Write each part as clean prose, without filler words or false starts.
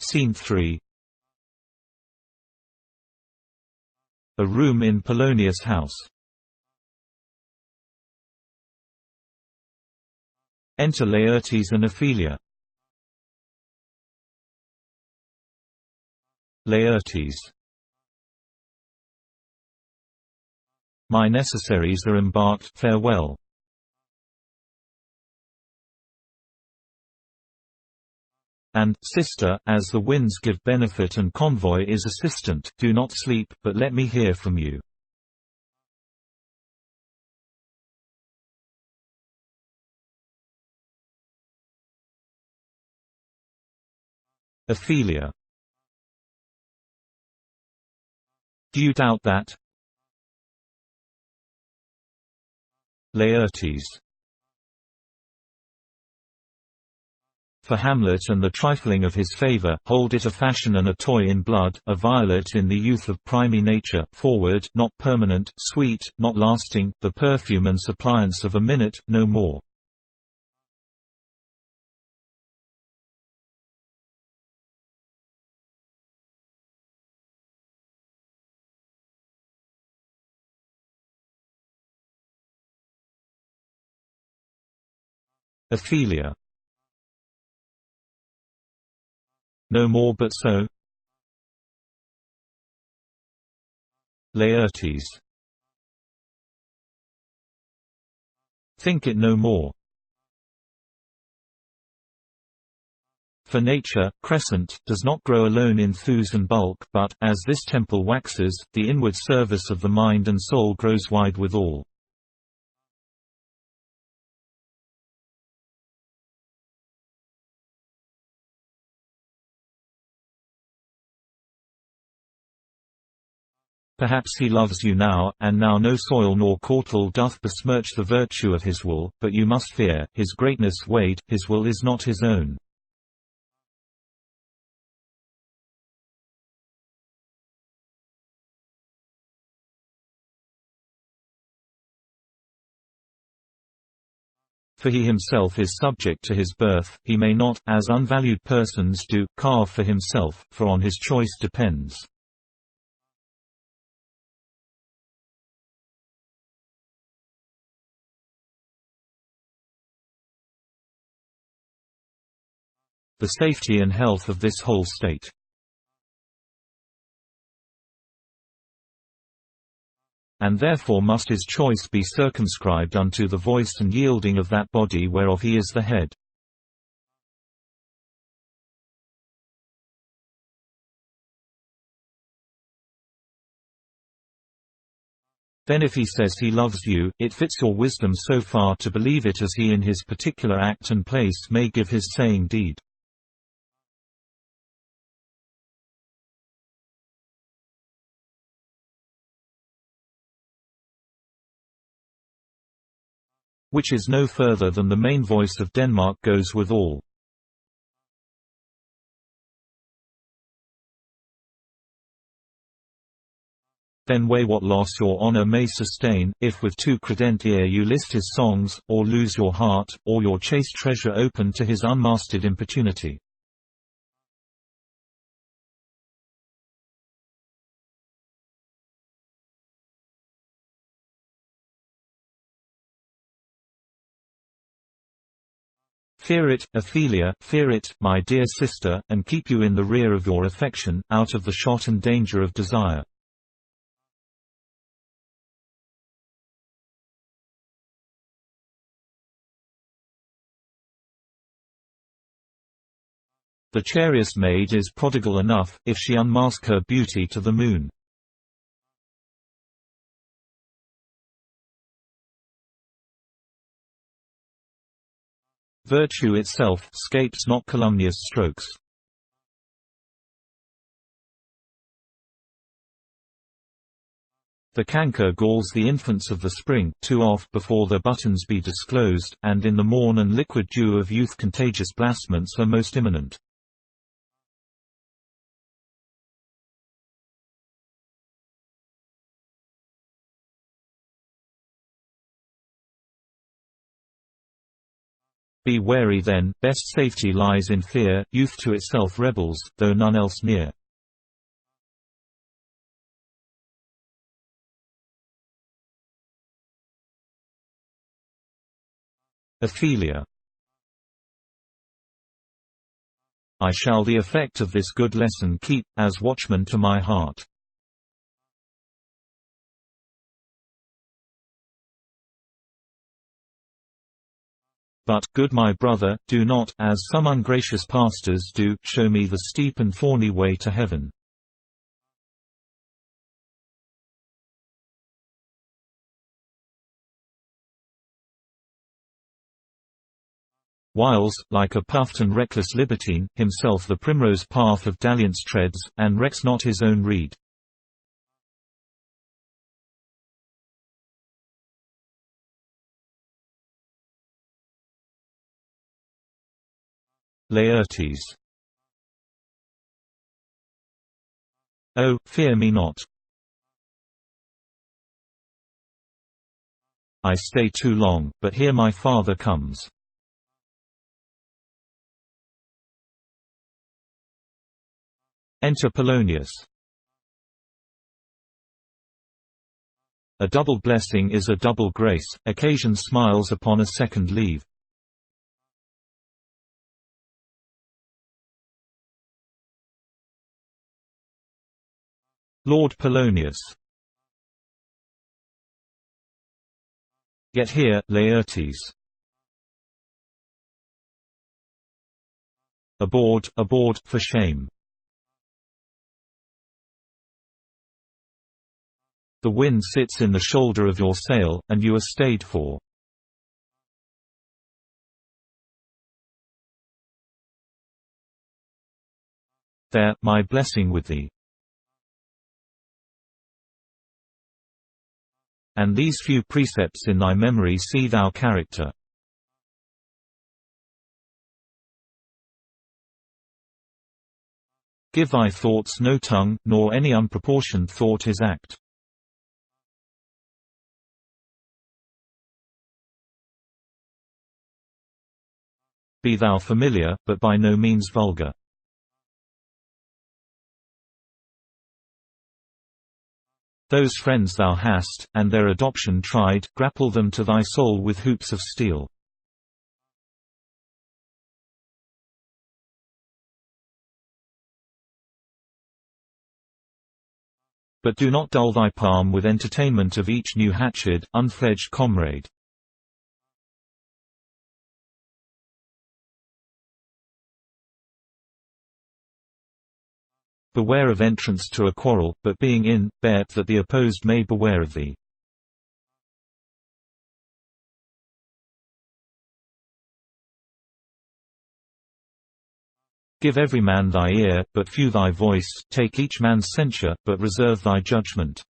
Scene 3. A room in Polonius' house. Enter Laertes and Ophelia. Laertes. My necessaries are embarked, farewell. And, sister, as the winds give benefit and convoy is assistant, do not sleep, but let me hear from you. Ophelia. Do you doubt that? Laertes. For Hamlet and the trifling of his favour, hold it a fashion and a toy in blood, a violet in the youth of primy nature, forward, not permanent, sweet, not lasting, the perfume and suppliance of a minute, no more. Ophelia. No more but so. Laertes. Think it no more. For nature, crescent, does not grow alone in thews and bulk, but, as this temple waxes, the inward service of the mind and soul grows wide withal. Perhaps he loves you now, and now no soil nor cortle doth besmirch the virtue of his will, but you must fear, his greatness weighed, his will is not his own. For he himself is subject to his birth, he may not, as unvalued persons do, carve for himself, for on his choice depends. The safety and health of this whole state. And therefore must his choice be circumscribed unto the voice and yielding of that body whereof he is the head. Then if he says he loves you, it fits your wisdom so far to believe it as he in his particular act and place may give his saying deed. Which is no further than the main voice of Denmark goes withal. Then weigh what loss your honour may sustain, if with too credent ear you list his songs, or lose your heart, or your chaste treasure open to his unmastered importunity. Fear it, Ophelia, fear it, my dear sister, and keep you in the rear of your affection, out of the shot and danger of desire. The chariest maid is prodigal enough, if she unmask her beauty to the moon. Virtue itself scapes not calumnious strokes. The canker galls the infants of the spring, too oft before their buttons be disclosed, and in the morn and liquid dew of youth contagious blasphements are most imminent. Be wary then, best safety lies in fear, youth to itself rebels, though none else near. Ophelia. I shall the effect of this good lesson keep, as watchman to my heart. But, good my brother, do not, as some ungracious pastors do, show me the steep and thorny way to heaven. Whiles, like a puffed and reckless libertine, himself the primrose path of dalliance treads, and recks not his own reed. Laertes. Oh, fear me not. I stay too long, but here my father comes. Enter Polonius. A double blessing is a double grace, occasion smiles upon a second leave. Lord Polonius. Yet here, Laertes. Aboard, aboard, for shame. The wind sits in the shoulder of your sail, and you are stayed for. There, my blessing with thee. And these few precepts in thy memory see thou character. Give thy thoughts no tongue, nor any unproportioned thought his act. Be thou familiar, but by no means vulgar. Those friends thou hast, and their adoption tried, grapple them to thy soul with hoops of steel. But do not dull thy palm with entertainment of each new hatched, unfledged comrade. Beware of entrance to a quarrel, but being in, bear, that the opposed may beware of thee. Give every man thy ear, but few thy voice, take each man's censure, but reserve thy judgment.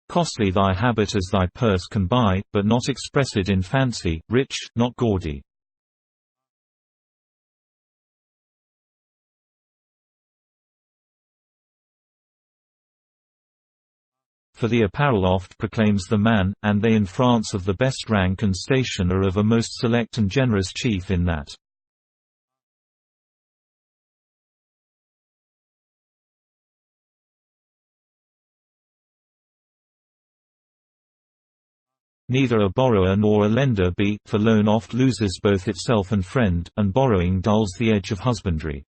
Costly thy habit as thy purse can buy, but not express it in fancy, rich, not gaudy. For the apparel oft proclaims the man, and they in France of the best rank and station are of a most select and generous chief in that. Neither a borrower nor a lender be, for loan oft loses both itself and friend, and borrowing dulls the edge of husbandry.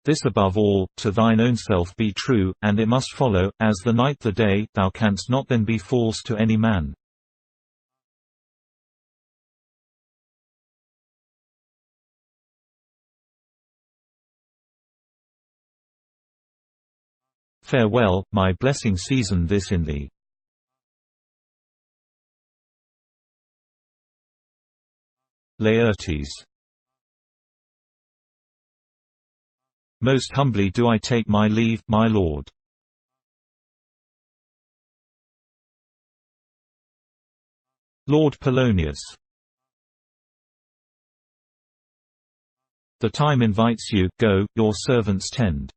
This above all, to thine own self be true, and it must follow, as the night the day, thou canst not then be false to any man. Farewell, my blessing season this in thee. Laertes. Most humbly do I take my leave, my lord. Lord Polonius. The time invites you, go, your servants tend.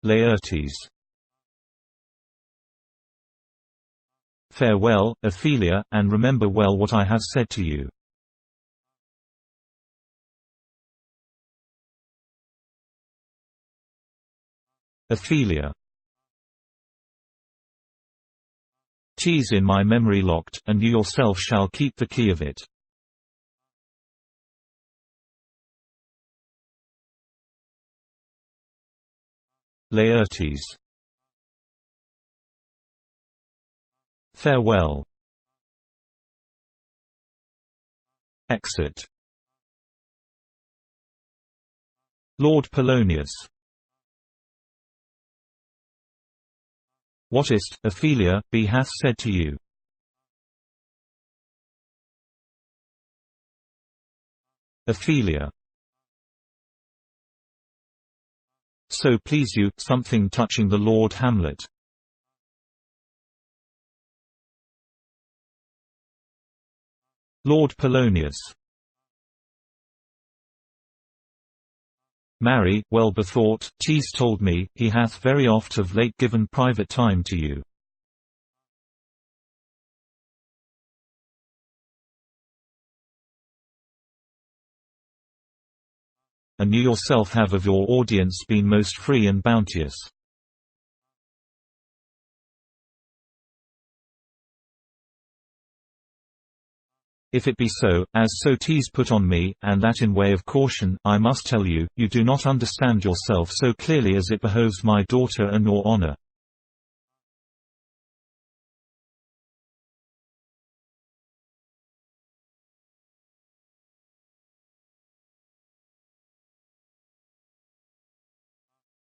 Laertes. Farewell, Ophelia, and remember well what I have said to you. Ophelia. Tis in my memory locked, and you yourself shall keep the key of it. Laertes. Farewell. Exit. Lord Polonius. What is't, Ophelia, he hath said to you? Ophelia. So please you, something touching the Lord Hamlet. Lord Polonius. Marry, well bethought, 'tis told me, he hath very oft of late given private time to you. And you yourself have of your audience been most free and bounteous. If it be so, as so 'tis put on me, and that in way of caution, I must tell you, you do not understand yourself so clearly as it behoves my daughter and your honor.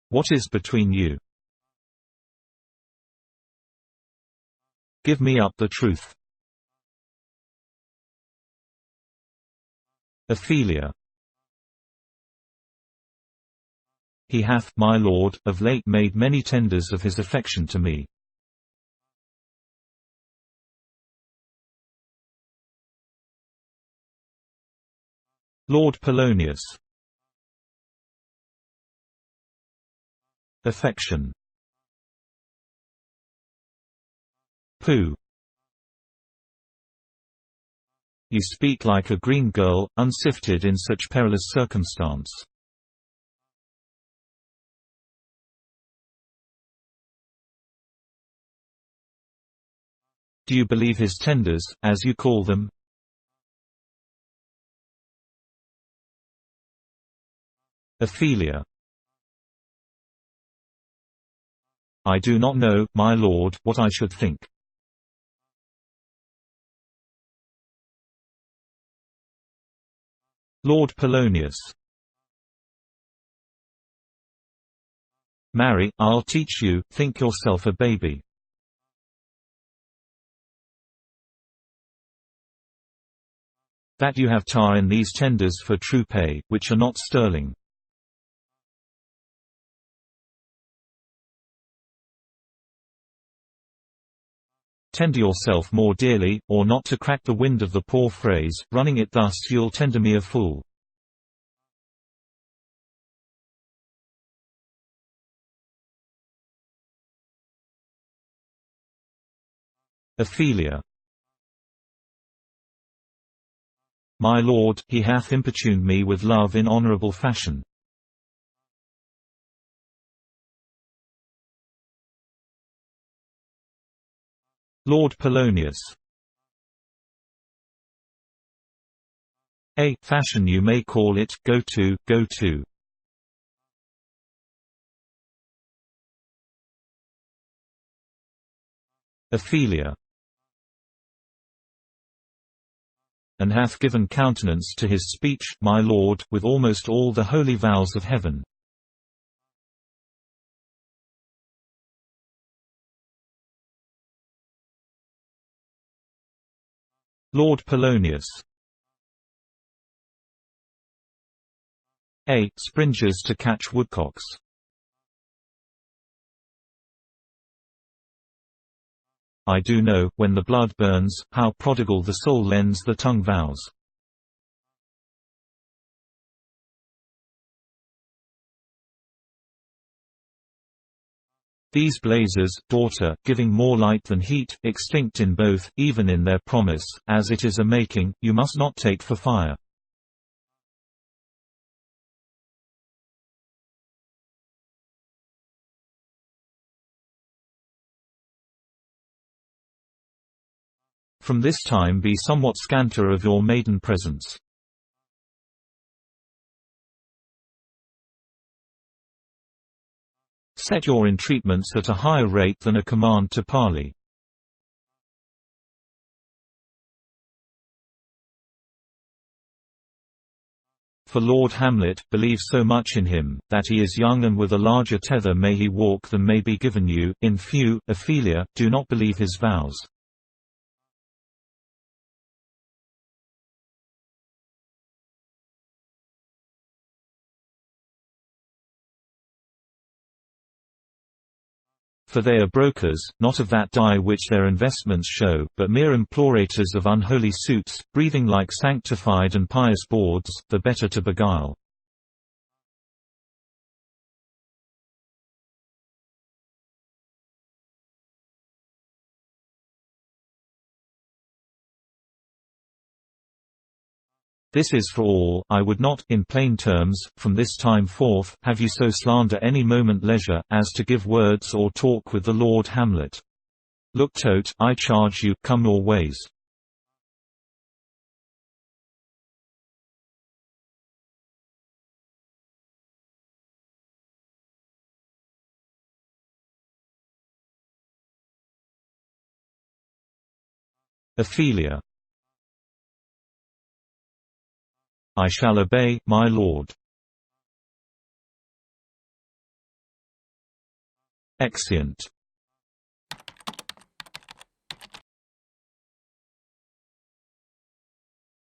What is between you? Give me up the truth. Ophelia. He hath, my lord, of late made many tenders of his affection to me. Lord Polonius. Affection. Pooh. You speak like a green girl, unsifted in such perilous circumstance. Do you believe his tenders, as you call them? Ophelia. I do not know, my lord, what I should think. Lord Polonius. Marry, I'll teach you, think yourself a baby. That you have tar in these tenders for true pay, which are not sterling. Tender yourself more dearly, or not to crack the wind of the poor phrase, running it thus you'll tender me a fool. Ophelia. My lord, he hath importuned me with love in honourable fashion. Lord Polonius. A fashion you may call it, go to, go to. Ophelia. And hath given countenance to his speech, my lord, with almost all the holy vows of heaven. Lord Polonius. A springes to catch woodcocks. I do know, when the blood burns, how prodigal the soul lends the tongue vows. These blazes, daughter, giving more light than heat, extinct in both, even in their promise, as it is a making, you must not take for fire. From this time be somewhat scanter of your maiden presence. Set your entreatments at a higher rate than a command to parley. For Lord Hamlet, believe so much in him, that he is young and with a larger tether may he walk than may be given you. In few, Ophelia, do not believe his vows. For they are brokers, not of that dye which their investments show, but mere implorators of unholy suits, breathing like sanctified and pious bawds, the better to beguile. This is for all, I would not, in plain terms, from this time forth, have you so slander any moment leisure, as to give words or talk with the Lord Hamlet. Look tote, I charge you, come your ways. Ophelia. I shall obey, my lord. Exeunt.